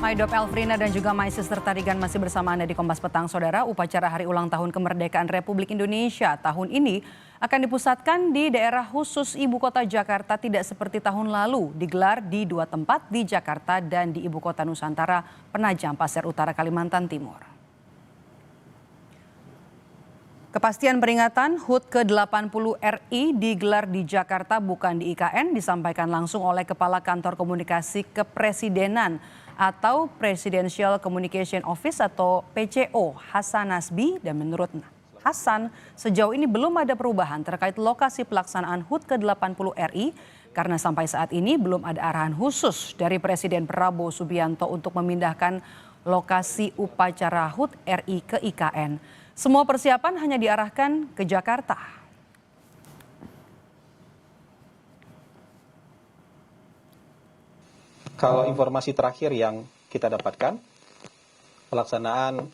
Maidop Elfrina dan juga My Sister Tarigan masih bersama Anda di Kompas Petang, Saudara. Upacara Hari Ulang Tahun Kemerdekaan Republik Indonesia tahun ini akan dipusatkan di daerah khusus Ibu Kota Jakarta, tidak seperti tahun lalu, digelar di dua tempat di Jakarta dan di Ibu Kota Nusantara, Penajam Pasir Utara, Kalimantan Timur. Kepastian peringatan HUT ke-80 RI digelar di Jakarta bukan di IKN, disampaikan langsung oleh Kepala Kantor Komunikasi Kepresidenan atau Presidential Communication Office atau PCO, Hasan Nasbi. Dan menurut Hasan, sejauh ini belum ada perubahan terkait lokasi pelaksanaan HUT ke-80 RI karena sampai saat ini belum ada arahan khusus dari Presiden Prabowo Subianto untuk memindahkan lokasi upacara HUT RI ke IKN. Semua persiapan hanya diarahkan ke Jakarta. Kalau informasi terakhir yang kita dapatkan, pelaksanaan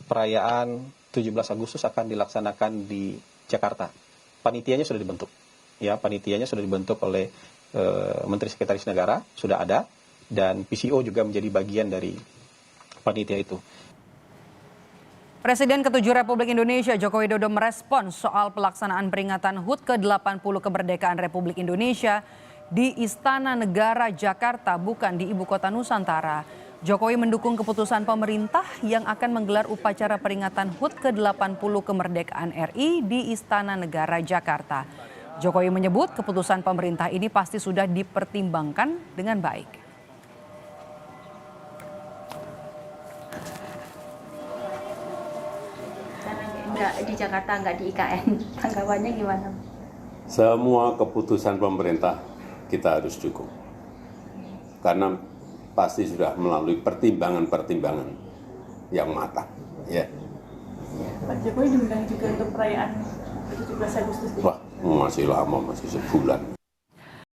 perayaan 17 Agustus akan dilaksanakan di Jakarta. Panitianya sudah dibentuk. Ya, panitianya sudah dibentuk oleh Menteri Sekretaris Negara, sudah ada, dan PCO juga menjadi bagian dari panitia itu. Presiden ke-7 Republik Indonesia Joko Widodo merespons soal pelaksanaan peringatan HUT ke-80 Kemerdekaan Republik Indonesia di Istana Negara Jakarta, bukan di Ibu Kota Nusantara. Jokowi mendukung keputusan pemerintah yang akan menggelar upacara peringatan HUT ke-80 Kemerdekaan RI di Istana Negara Jakarta. Jokowi menyebut keputusan pemerintah ini pasti sudah dipertimbangkan dengan baik. Nggak di Jakarta, nggak di IKN. Tanggapannya gimana? Semua keputusan pemerintah kita harus dukung. Karena pasti sudah melalui pertimbangan-pertimbangan yang matang. Ya. Pak Jokowi diundang juga untuk perayaan 17 Agustus. Wah, masih lama, masih sebulan.